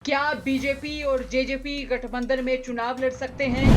क्या बीजेपी और जेजेपी गठबंधन में चुनाव लड़ सकते हैं?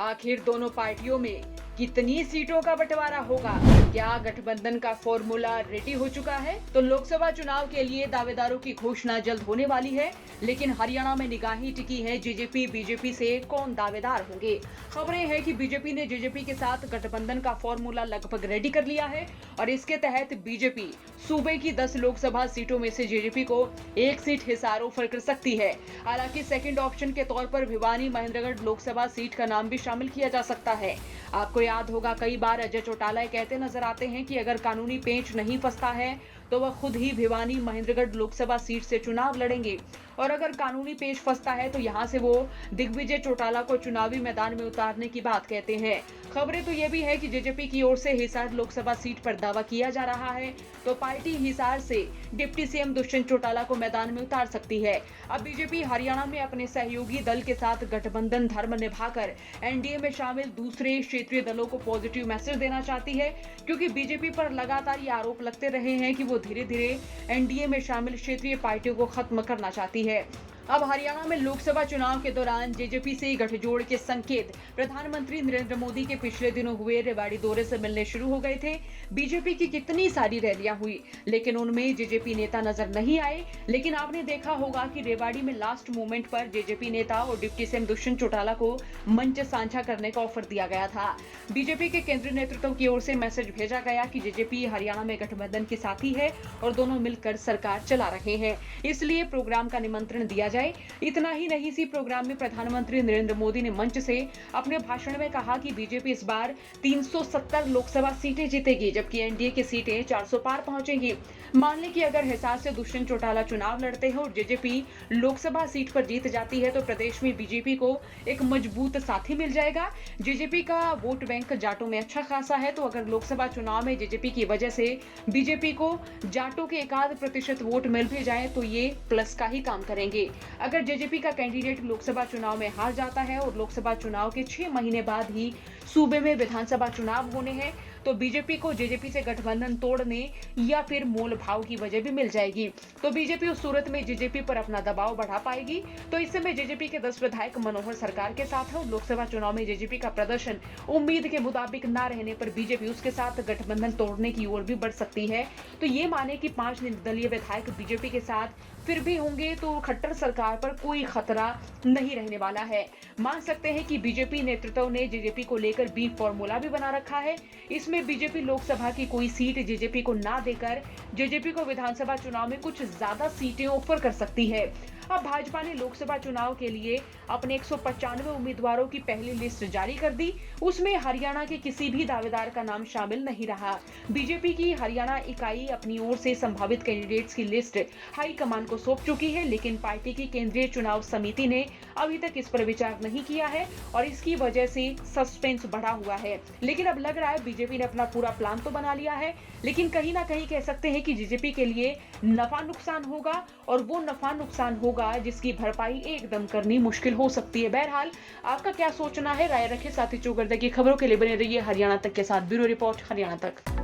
आखिर दोनों पार्टियों में कितनी सीटों का बंटवारा होगा? क्या गठबंधन का फॉर्मूला रेडी हो चुका है? तो लोकसभा चुनाव के लिए दावेदारों की घोषणा जल्द होने वाली है, लेकिन हरियाणा में निगाहें टिकी है जेजेपी बीजेपी से कौन दावेदार होंगे। खबरें हैं कि बीजेपी ने जेजेपी के साथ गठबंधन का फॉर्मूला लगभग रेडी कर लिया है और इसके तहत बीजेपी सूबे की 10 लोकसभा सीटों में से जेजेपी को एक सीट हिसार ऑफर कर सकती है। हालांकि सेकंड ऑप्शन के तौर पर भिवानी महेंद्रगढ़ लोकसभा सीट का नाम भी शामिल किया जा सकता है। आपको याद होगा, कई बार अजय चौटाला कहते नजर आते हैं कि अगर कानूनी पेंच नहीं फंसता है तो वह खुद ही भिवानी महेंद्रगढ़ लोकसभा सीट से चुनाव लड़ेंगे, और अगर कानूनी पेंच फंसता है तो यहां से वो दिग्विजय चौटाला को चुनावी मैदान में उतारने की बात कहते हैं। खबरें तो यह भी है कि जेजेपी की ओर से हिसार लोकसभा सीट पर दावा किया जा रहा है, तो पार्टी हिसार से डिप्टी सीएम दुष्यंत चौटाला को मैदान में उतार सकती है। अब बीजेपी हरियाणा में अपने सहयोगी दल के साथ गठबंधन धर्म निभाकर एनडीए में शामिल दूसरे क्षेत्रीय दलों को पॉजिटिव मैसेज देना चाहती है, क्योंकि बीजेपी पर लगातार ये आरोप लगते रहे हैं कि वो धीरे धीरे एनडीए में शामिल क्षेत्रीय पार्टियों को खत्म करना चाहती है। अब हरियाणा में लोकसभा चुनाव के दौरान जेजेपी से गठजोड़ के संकेत प्रधानमंत्री नरेंद्र मोदी के पिछले दिनों हुए रेवाड़ी दौरे से मिलने शुरू हो गए थे। बीजेपी की कितनी सारी रैलियां हुई, लेकिन उनमें जेजेपी नेता नजर नहीं आए। लेकिन आपने देखा होगा कि रेवाड़ी में लास्ट मोमेंट पर जेजेपी नेता और डिप्टी सीएम दुष्यंत चौटाला को मंच साझा करने का ऑफर दिया गया था। बीजेपी के केंद्रीय नेतृत्व की ओर से मैसेज भेजा गया कि जेजेपी हरियाणा में गठबंधन के साथी है और दोनों मिलकर सरकार चला रहे हैं, इसलिए प्रोग्राम का निमंत्रण दिया जाए। इतना ही नहीं, इसी प्रोग्राम में प्रधानमंत्री नरेंद्र मोदी ने मंच से अपने भाषण में कहा कि बीजेपी इस बार 370 लोकसभा सीटें जीतेगी, जबकि एनडीए की सीटें 400 पार पहुंचेंगी। मान लें कि अगर हिसार से दुष्यंत चौटाला चुनाव लड़ते हैं और जेजेपी लोकसभा सीट पर जीत जाती है तो प्रदेश में बीजेपी को एक मजबूत साथी मिल जाएगा। जेजेपी का वोट बैंक जाटों में अच्छा खासा है, तो अगर लोकसभा चुनाव में जेजेपी की वजह से बीजेपी को जाटों के 1% वोट मिल भी जाए तो ये प्लस का ही काम करेंगे। अगर जेजेपी का कैंडिडेट लोकसभा चुनाव में हार जाता है और लोकसभा चुनाव के 6 महीने बाद ही सूबे में विधानसभा चुनाव होने हैं, तो बीजेपी को जेजेपी से गठबंधन तोड़ने या फिर मोल भाव की वजह भी मिल जाएगी। तो बीजेपी उस सूरत में जेजेपी पर अपना दबाव बढ़ा पाएगी। तो इस समय जेजेपी के 10 विधायक मनोहर सरकार के साथ है और लोकसभा चुनाव में जेजेपी का प्रदर्शन उम्मीद के मुताबिक न रहने पर बीजेपी उसके साथ गठबंधन तोड़ने की ओर भी बढ़ सकती है। तो ये माने कि 5 निर्दलीय विधायक बीजेपी के साथ फिर भी होंगे तो खट्टर सरकार पर कोई खतरा नहीं रहने वाला है। मान सकते हैं कि बीजेपी नेतृत्व ने जेजेपी को लेकर बी फॉर्मूला भी बना रखा है। इसमें बीजेपी लोकसभा की कोई सीट जेजेपी को ना देकर जेजेपी को विधानसभा चुनाव में कुछ ज्यादा सीटें ऑफर कर सकती है। अब भाजपा ने लोकसभा चुनाव के लिए अपने 195 उम्मीदवारों की पहली लिस्ट जारी कर दी। उसमें हरियाणा के किसी भी दावेदार का नाम शामिल नहीं रहा। बीजेपी की हरियाणा इकाई अपनी ओर से संभावित कैंडिडेट्स की लिस्ट हाईकमान को सौंप चुकी है, लेकिन पार्टी की केंद्रीय चुनाव समिति ने अभी तक इस पर विचार नहीं किया है और इसकी वजह से सस्पेंस बढ़ा हुआ है। लेकिन अब लग रहा है बीजेपी ने अपना पूरा प्लान तो बना लिया है, लेकिन कहीं ना कहीं कह सकते हैं कि जेजेपी के लिए नफा नुकसान होगा, और वो नफा नुकसान होगा जिसकी भरपाई एकदम करनी मुश्किल हो सकती है। बहरहाल आपका क्या सोचना है, राय रखें। साथ ही चौगरदा की खबरों के लिए बने रहिए हरियाणा तक के साथ। ब्यूरो रिपोर्ट, हरियाणा तक।